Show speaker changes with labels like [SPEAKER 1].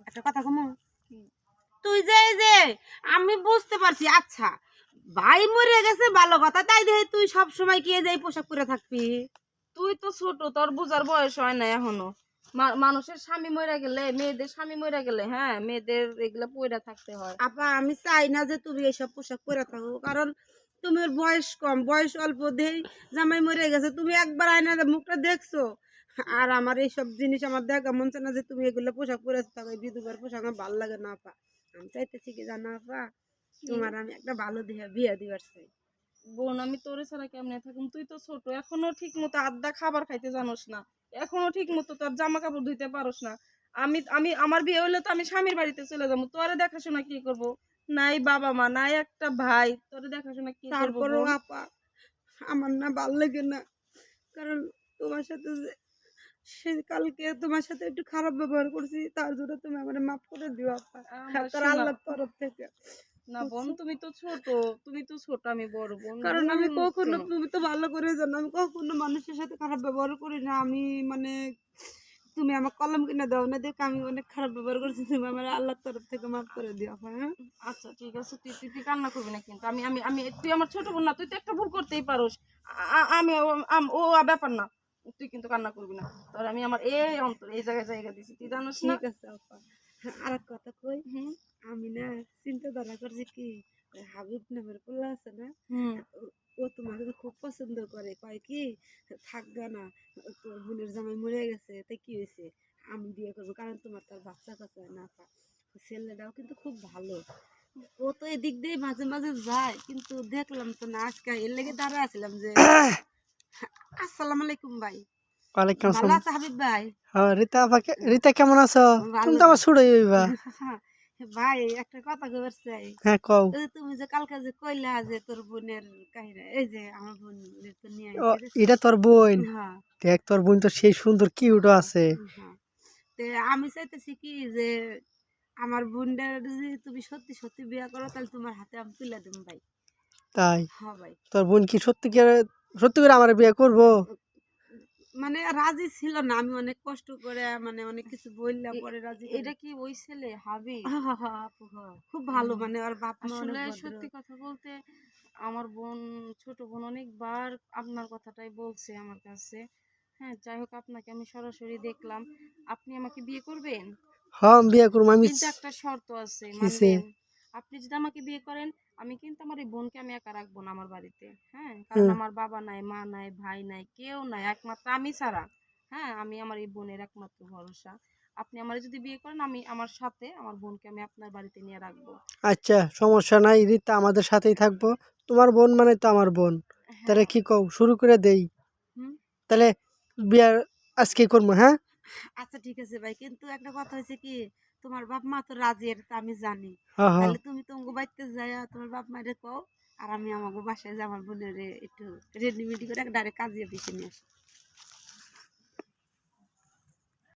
[SPEAKER 1] একটা কথা কমু, তুই যে এই যে আমি বুঝতে পারছি, আচ্ছা ভাই মরে গেছে ভালো কথা, তাই দেখে তুই সব সময় কি এই যে এই পোশাক পরে থাকবি?
[SPEAKER 2] তুই তো ছোট, তোর বুঝার বয়স হয় না এখনো। মানুষের স্বামী মরে গেলে, মেয়েদের স্বামী মরে গেলে, হ্যাঁ মেয়েদের এগুলা পইরা থাকতে হয়।
[SPEAKER 1] আপা আমি চাই না যে তুমি এইসব পোশাক পরে থাকো, কারণ তোমার বয়স কম, বয়স অল্প, দেই জামাই মরে গেছে, তুমি একবার আয়নার মুখটা দেখছো? আর আমার এইসব জিনিস আমার দেখা মন চায় না যে তুমি এগুলো পোশাক পরে থাকো, এই বিধবার পোশাক আমার ভালো লাগে না আপা। আমি চাইতেছি কি জানো আপা, তোমার আমি একটা ভালো দেহে বিয়ে দিবার চাই।
[SPEAKER 2] বোন, আমি তোরে ছাড়া কেমনে থাকুম? তুই তো ছোট, এখনো ঠিক মতো আধা খাবার খাইতে জানোস না, এখনো ঠিক মতো তোর জামা কাপড় ধুইতে পারোস না। আমি আমি আমার বিয়ে হইলে তো আমি স্বামীর বাড়িতে চলে যাবো, তোরে দেখাশোনা কি করব? নাই বাবা মা, নাই একটা ভাই, তোরে দেখাশোনা কি করবো
[SPEAKER 1] তারপরেও
[SPEAKER 2] বোন?
[SPEAKER 1] আপা আমার না ভালো লাগে না, কারণ তোমার সাথে যে সে কালকে তোমার সাথে একটু খারাপ ব্যবহার করছি, তার জন্য তুমি আমার মাফ করে দিও আপা,
[SPEAKER 2] আমার
[SPEAKER 1] তার
[SPEAKER 2] শোনা,
[SPEAKER 1] আল্লাহর তরফ থেকে।
[SPEAKER 2] না বোন তুমি তো ছোট, তুমি তো ছোট, আমি বড় বোন।
[SPEAKER 1] কারণ
[SPEAKER 2] বোন
[SPEAKER 1] আমি কখনো,
[SPEAKER 2] শোনো,
[SPEAKER 1] তুমি তো ভালো করে জানো, আমি কখনো মানুষের সাথে খারাপ ব্যবহার করি না। আমি মানে তুমি আমার কলম কিনে দাও না দেখে আমি অনেক খারাপ ব্যবহার করছি, তুমি আমার আল্লাহর তরফ থেকে মাফ করে দিও আপা, হ্যাঁ?
[SPEAKER 2] আচ্ছা ঠিক আছে, তুই তুই তুই কান্না করবি না কিন্তু। আমি আমি আমি তুই আমার ছোট বোন না, তুই তো একটা ভুল করতেই পারোস। আমি ও ব্যাপার না, তুই কিন্তু কান্না করবি না। তোর আমি আমার এই অন্তর এই জায়গায় জায়গা দিছি, তুই জানোস না?
[SPEAKER 1] ঠিক আছে আপা। আর এক কথা কই,
[SPEAKER 2] হুম
[SPEAKER 1] আমি না চিন্তাধারা করছি কি, ওই হাবিব নামের পোলা আছে না,
[SPEAKER 2] হুম।
[SPEAKER 1] ও তোমাকে তো খুব পছন্দ করে, কয় কি থাকবে না, তোর বোনের জামাই মরে গেছে তাই কি হয়েছে, আমি বিয়ে করবো, কারণ তোমার তার বাচ্চা কাচ্চা না আপা। ছেলেটাও কিন্তু খুব ভালো, ও তো এদিক দিয়ে মাঝে মাঝে যায়, কিন্তু দেখলাম তো না আজকে, এর লেগে দাঁড়া আছিলাম যে আসসালামু আলাইকুম ভাই।
[SPEAKER 3] ওয়ালাইকুম
[SPEAKER 1] ভালো
[SPEAKER 3] আসসালাম।
[SPEAKER 1] আছে হাবিব ভাই?
[SPEAKER 3] হ্যাঁ, রিতা কেমন আছো? তুমি
[SPEAKER 1] ভালো।
[SPEAKER 3] তো আমার ছোটই হইবা।
[SPEAKER 1] ভাই একটা কথা কইবার চাই,
[SPEAKER 3] হ্যাঁ কও।
[SPEAKER 1] ওই যে তুমি যে কালকে যে কইলা যে তোর বোনের কাহিনী, এই যে আমার বোনের তো নিয়ে
[SPEAKER 3] ও,
[SPEAKER 1] আইছি দেখছো?
[SPEAKER 3] এটা তোর বোন?
[SPEAKER 1] হ্যাঁ
[SPEAKER 3] দেখ তোর বোন তো সেই সুন্দর কিউটও আছে।
[SPEAKER 1] হ্যাঁ। তে আমি চাইতেছি কি যে আমার বোনটা যদি তুমি সত্যি সত্যি বিয়ে করো, তাহলে তোমার হাতে আমি তুলে দেবো ভাই।
[SPEAKER 3] তাই?
[SPEAKER 1] হ্যাঁ ভাই।
[SPEAKER 3] তোর বোন কি সত্যি করে আমার বিয়ে করবো?
[SPEAKER 1] মানে রাজি ছিল না, আমি অনেক কষ্ট করে মানে অনেক কিছু বললাম পরে রাজি করে।
[SPEAKER 2] এটা কি ওই ছেলে হাবি?
[SPEAKER 1] হ্যাঁ হ্যাঁ হ্যাঁ আপু, হ্যাঁ খুব ভালো, মানে ওর বাপ মা অনেক
[SPEAKER 2] আসলে
[SPEAKER 1] ভদ্র।
[SPEAKER 2] সত্যি কথা বলতে, আমার বোন, ছোট বোন অনেকবার আপনার কথাটাই বলছে আমার কাছে। হ্যাঁ যাই হোক, আপনাকে আমি সরাসরি দেখলাম, আপনি আমাকে বিয়ে করবেন?
[SPEAKER 3] হ্যাঁ আমি বিয়ে করবো। আমি
[SPEAKER 2] কিন্তু একটা শর্ত আছে,
[SPEAKER 3] কিসে?
[SPEAKER 2] মানবেন? আপনি যদি আমাকে বিয়ে করেন, আমি কিন্তু আমার এই বোনকে আমি একা রাখবো না আমার বাড়িতে। হ্যাঁ, কারণ
[SPEAKER 3] হুম,
[SPEAKER 2] আমার বাবা নাই, মা নাই, ভাই নাই, কেউ নাই, একমাত্র আমি ছাড়া। হ্যাঁ, আমি আমার এই বোনের একমাত্র ভরসা। আপনি আমার যদি বিয়ে করেন, আমি আমার সাথে আমার বোনকে আমি আপনার বাড়িতে নিয়ে রাখবো।
[SPEAKER 3] আচ্ছা সমস্যা নাই, রিতা আমাদের সাথেই থাকবো। তোমার বোন মানে তো আমার বোন। তাহলে
[SPEAKER 2] হ্যাঁ।
[SPEAKER 3] কি কও, শুরু করে দেই?
[SPEAKER 2] হুম।
[SPEAKER 3] তাহলে বিয়ে আজকে করবো, হ্যাঁ?
[SPEAKER 1] আচ্ছা ঠিক আছে ভাই, কিন্তু একটা কথা হয়েছে কি, তোমার বাপ মা তো রাজি, এটা তো আমি জানি।
[SPEAKER 3] হ্যাঁ হ্যাঁ।
[SPEAKER 1] তাহলে তুমি তোমাকে বাড়িতে যাই, তোমার বাপ মায়ের কও, আর আমি আমাকে বাসায় যে আমার বোনের একটু রেডিমেডি করে ডাইরেক্ট কাজে পিছিয়ে নিয়ে আসি।